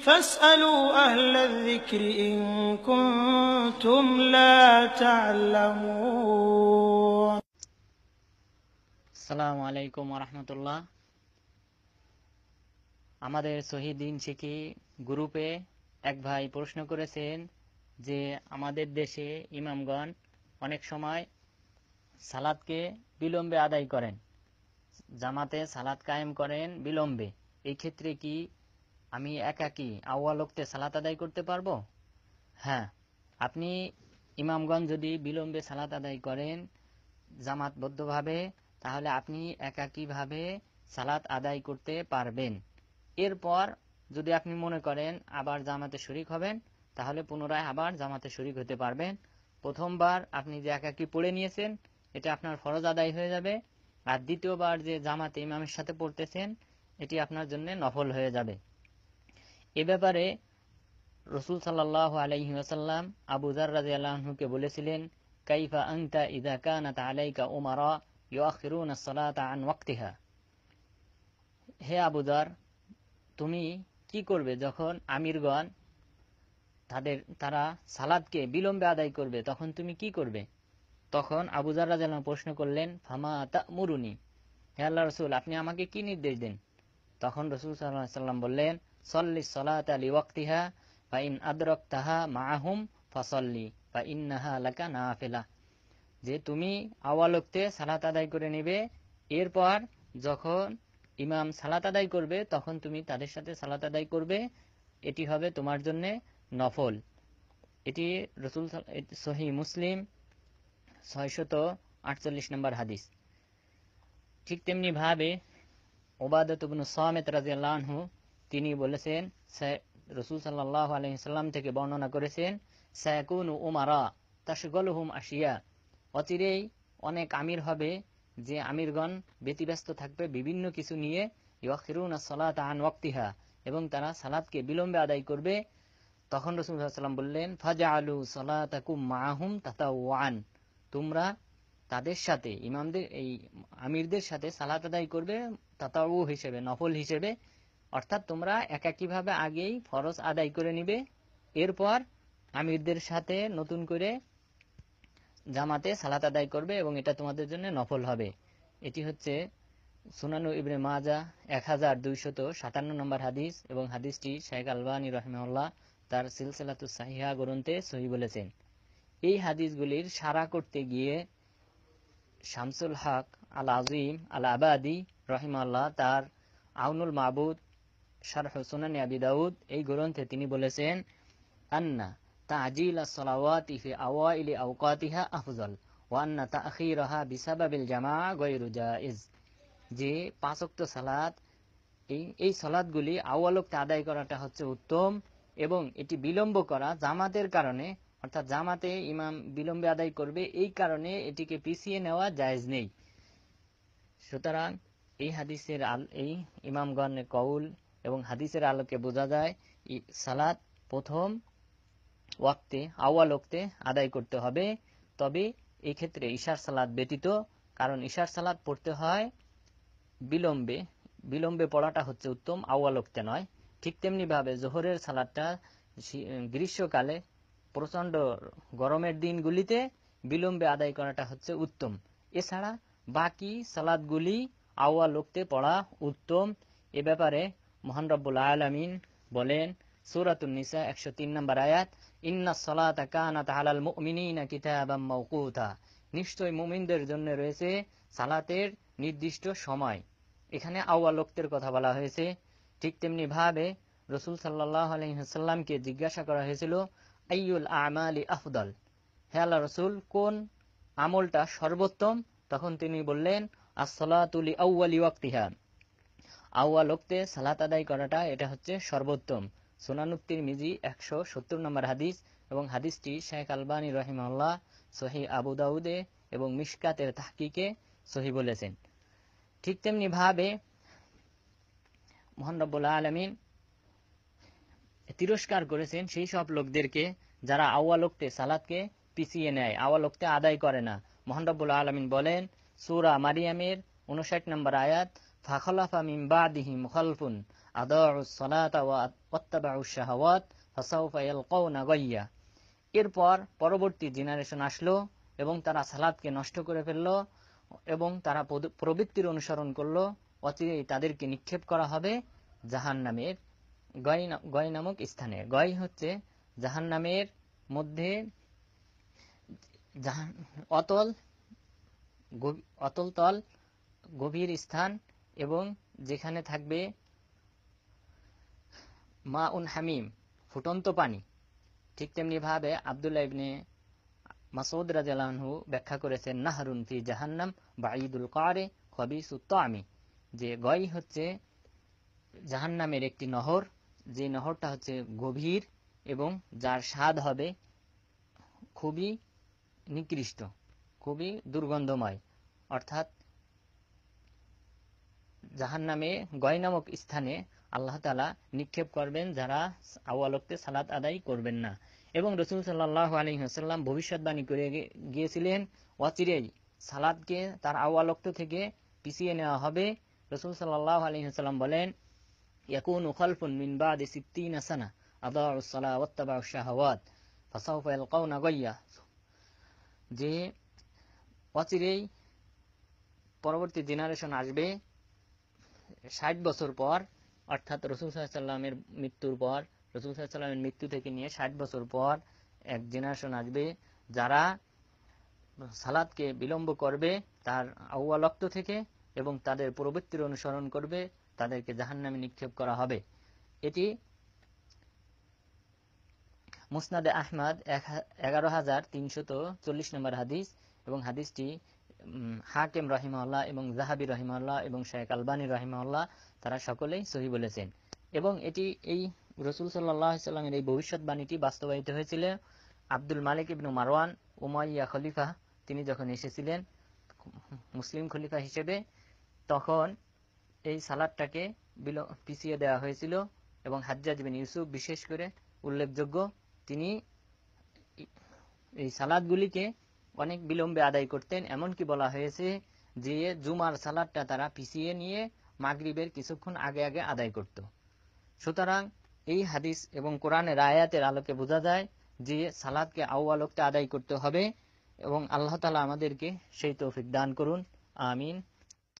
فاسألوا أهل الذكر إن كنتم لا تعلمون আসসালামু আলাইকুম ওয়া রাহমাতুল্লাহ। আমাদের শহীদিন শিখি গ্রুপে এক ভাই প্রশ্ন করেছেন যে আমাদের দেশে ইমামগণ অনেক সময় সালাতকে বিলম্বে আদায় করেন, জামাতে সালাত কায়েম করেন বিলম্বে। এই ক্ষেত্রে কি আমি একাকী আউয়াল ওয়াক্তে সালাত আদায় করতে পারবো? হ্যাঁ, আপনি ইমামগণ যদি বিলম্বে সালাত আদায় করেন জামাতবদ্ধভাবে, তাহলে আপনি একাকীভাবে সালাত আদায় করতে পারবেন। এরপর যদি আপনি মনে করেন আবার জামাতে শরীক হবেন, তাহলে পুনরায় আবার জামাতে শরীক হতে পারবেন। প্রথমবার আপনি যে একাকী পড়ে নিয়েছেন এটা আপনার ফরজ আদায় হয়ে যাবে, আর দ্বিতীয়বার যে জামাতে ইমামের সাথে পড়তেছেন এটি আপনার জন্য নফল হয়ে যাবে। এ ব্যাপারে রাসূল সাল্লাল্লাহু আলাইহি ওয়াসাল্লাম আবু যার রাদিয়াল্লাহু আনহুকে বলেছিলেন, কাইফা আনতা ইযা কানাত আলাইকা উমারা ইউআখিরুনা আস-সালাতা আন ওয়াক্তিহা। হে আবু যার, তুমি কি করবে যখন আমিরগণ তারা সালাতকে বিলম্বে আদায় করবে, তখন তুমি কি করবে? তখন আবু যার রাদিয়াল্লাহু আনহু প্রশ্ন করলেন, ফামা তা'মুরুনি, হে আল্লাহর রাসূল আপনি আমাকে কি নির্দেশ দেন? তখন রাসূল সাল্লাল্লাহু আলাইহি ওয়াসাল্লাম বললেন, সল্লিস সালাতা লিওয়াক্তিহা ফা ইন আদরাকতাহা মাআহুম ফাসল্লি ফা ইন্নাহা লাকা নাফিলা। যে তুমি আউয়াল ওয়াক্তে সালাত আদায় করে নেবে, এরপর যখন ইমাম সালাত আদায় করবে তখন তুমি তাদের সাথে সালাত আদায় করবে, এটি হবে তোমার জন্য নফল। এটি রাসূল সহিহ মুসলিম 648 নম্বর হাদিস। ঠিক তেমনি ভাবে উবাদাত ইবনে সামিত রাদিয়াল্লাহু আনহু তিনি বলেছেন, রাসূল সাল্লাল্লাহু আলাইহি সাল্লাম থেকে বর্ণনা করেছেন, সায়াকুনু উমারা তাশগালুহুম আশিয়া, অচিরেই অনেক আমির হবে যে আমিরগণ ব্যতিব্যস্ত থাকবে বিভিন্ন কিছু নিয়ে, ইউআখিরুনা আস-সালাতা আন ওয়াক্তিহা, এবং তারা সালাতকে বিলম্বে আদায় করবে। তখন রাসূল সাল্লাল্লাহু আলাইহি ওয়াসাল্লাম বললেন, ফাজআলু সালাতাকুম মাআহুম তাতাওয়ান, তোমরা তাদের সাথে ইমামদের এই আমিরদের সাথে সালাত আদায় করবে তাতাউ হিসেবে, নফল হিসেবে, অর্থাৎ তোমরা একাকীভাবে আগেই ফরজ আদায় করে নিবে, এরপর আমিরদের সাথে নতুন করে জামাতে সালাত আদায় করবে এবং এটা তোমাদের জন্য নফল হবে। এটি হচ্ছে সুনানু ইবনে মাজাহ 1257 নম্বর হাদিস, এবং হাদিসটি শাইখ আলবানী রাহিমাহুল্লাহ তার সিলসিলাতুস সাহিহা গ্রন্থে সহিহ বলেছেন। এই হাদিসগুলির সারা করতে গিয়ে শামসুল হক আল আজিম আল আবাদি রাহিমাহুল্লাহ তার আউনুল মাবুদ শারহ সুনানি আবি দাউদ এই গ্রন্থে তিনি বলেছেন, আন্না তাজিল আস-সালাওয়াতি ফি আওয়াইলি আওকাতিহা আফজাল ওয়া আন্না তাখিরাহা বিসাবাবিল জামাআ গায়রু জায়েজ। যে পাঁচ ওয়াক্ত সালাত এই সালাতগুলি আউয়াল ওয়াক্তে আদায় করাটা হচ্ছে উত্তম, এবং এটি বিলম্ব করা জামাতের কারণে, অর্থাৎ জামাতে ইমাম বিলম্বে আদায় করবে এই কারণে এটিকে পিছিয়ে নেওয়া জায়েজ নেই। সুতরাং এই হাদিসের এই ইমামগণের কওল এবং হাদিসের আলোকে বোঝা যায় সালাত প্রথম ওয়াক্তে আউয়াল ওয়াক্তে আদায় করতে হবে। তবে এই ক্ষেত্রে ইশার সালাত ব্যতীত, কারণ ইশার সালাত পড়তে হয় বিলম্বে, বিলম্বে পড়াটা হচ্ছে উত্তম, আউয়াল ওয়াক্তে নয়। ঠিক তেমনি ভাবে জোহরের সালাতটা গ্রীষ্মকালে প্রচন্ড গরমের দিনগুলিতে বিলম্বে আদায় করাটা হচ্ছে উত্তম। এছাড়া বাকি সালাতগুলি আউয়াল ওয়াক্তে পড়া উত্তম। এ ব্যাপারে মহান রব্বুল আলামিন বলেন সূরাতুন নিসা 103 নম্বর আয়াত, ইন্নাস সালাতা কানাত আলাল মুমিনিনা কিতাবাম মাওকুতা, নিশ্চয় মুমিনদের জন্য রয়েছে সালাতের নির্দিষ্ট সময়। এখানে আউয়াল ওয়াক্তের কথা বলা হয়েছে। ঠিক তেমনি ভাবে রাসূল সাল্লাল্লাহু আলাইহি ওয়াসাল্লামকে জিজ্ঞাসা করা হয়েছিল, আইয়ুল আমালি আফদল, হে আল্লাহর রাসূল কোন আমলটা সর্বোত্তম? তখন তিনি বললেন, as-salatu li awwali waqtiha, আউয়াল ওয়াক্তে সালাত আদায় করাটা এটা হচ্ছে সর্বোত্তম। সুনানুত তিরমিজি 170 নম্বর হাদিস, এবং হাদিসটি শাইখ আলবানী রাহিমাহুল্লাহ সহিহ আবু দাউদে এবং মিশকাতের তাহকিকে সহিহ বলেছেন। ঠিক তেমনি ভাবে মহান রব্বুল আলামিন তিরস্কার করেছেন সেই সব লোকদেরকে যারা আউয়াল ওয়াক্তে সালাতকে পিছিয়ে নেয়, আউয়াল ওয়াক্তে আদায় করে না। মহান রব্বুল আলামিন বলেন সূরা মারিয়ামের 59 নম্বর আয়াত, ফাখলাফা মিন বাদিহিম খালফুন আদাউস সালাতা ওয়া ওয়াত্তাবাউশ শাহাওয়াত ফাসাউফা ইয়ালকাউনা গায়্যা। এরপর পরবর্তী জেনারেশন আসলো এবং তারা সালাতকে নষ্ট করে ফেললো এবং তারা প্রবৃত্তির অনুসরণ করলো। অচিরেই তাদেরকে নিক্ষেপ করা হবে জাহান্নামের গয় নামক স্থানে। গয় হচ্ছে জাহান্নামের মধ্যে অতল তল গভীর স্থান এবং যেখানে থাকবে মাউন হামিম ফুটন্ত পানি। ঠিক তেমনি ভাবে আব্দুল্লাহ ইবনে মাসউদ রাদিয়াল্লাহু আনহু ব্যাখ্যা করেছেন নাহরুন ফি জাহান্নাম বাঈদুল কারে খবিসুত তামি, যে গয় হচ্ছে জাহান্নামের একটি নহর, যে নহরটা হচ্ছে গভীর এবং যার স্বাদ হবে খুবই নিকৃষ্ট, খুবই দুর্গন্ধময়। অর্থাৎ জাহান্নামে গয় নামক স্থানে আল্লাহ তাআলা নিক্ষেপ করবেন যারা আউয়াল ওয়াক্তে সালাত আদায় করবেন না। এবং রাসূল সাল্লাল্লাহু আলাইহি ওয়াসাল্লাম ভবিষ্যৎবাণী করে গিয়েছিলেন অচিরেই সালাতকে তার আউয়াল ওয়াক্ত থেকে পিছিয়ে নেওয়া হবে। রাসূল সাল্লাল্লাহু আলাইহি ওয়াসাল্লাম বলেন, ইয়াকুনু খালফুন মিন বাদি 60 সানা আদাউস সালাত ওয়াত্তাবাউশ শাহাওয়াত ফাসাউফা ইয়ালকাউনা গায়্যা, যে অচিরেই পরবর্তী জেনারেশন আসবে 60 বছর পর, অর্থাৎ রাসূল সাল্লাল্লাহু আলাইহি ওয়াসাল্লামের মৃত্যুর পর, রাসূল সাল্লাল্লাহু আলাইহি ওয়াসাল্লামের মৃত্যু থেকে নিয়ে 60 বছর পর এক জেনারেশন আসবে যারা সালাতকে বিলম্ব করবে তার আউয়াল ওয়াক্ত থেকে এবং তাদের প্রবৃত্তির অনুসরণ করবে, তাদেরকে জাহান্নামে নিক্ষেপ করা হবে। এটি মুসনাদে আহমদ 11340 নম্বর হাদিস এবং হাদিসটি হাকিম রাহিমাহুল্লাহ এবং যাহাবী রাহিমাহুল্লাহ এবং শাইখ আলবানী রাহিমাহুল্লাহ তারা সকলেই সহিহ বলেছেন। এবং এটি এই রাসূল সাল্লাল্লাহু আলাইহি ওয়াসাল্লামের এই ভবিষ্যৎবাণীটি বাস্তবায়িত হয়েছিল আব্দুল মালিক ইবনে মারওয়ান উমাইয়া খলিফা তিনি যখন এসেছিলেন মুসলিম খলিফা হিসেবে, তখন এই সালাতটাকে পিছিয়ে দেওয়া হয়েছিল এবং হাজ্জাজ বিন ইউসুফ বিশেষ করে উল্লেখযোগ্য, তিনি এই সালাতগুলিকে অনেক বিলম্বে আদায় করতেন। এমনকি বলা হয়েছে যে জুমার সালাতটা তারা পিছিয়ে নিয়ে মাগরিবের কিছুক্ষণ আগে আগে আদায় করত। সুতরাং এই হাদিস এবং কোরআনের আয়াতের আলোকে বোঝা যায় যে সালাতকে আউয়াল ওয়াক্তে আদায় করতে হবে এবং আল্লাহ তাআলা আমাদেরকে সেই তৌফিক দান করুন। আমিন।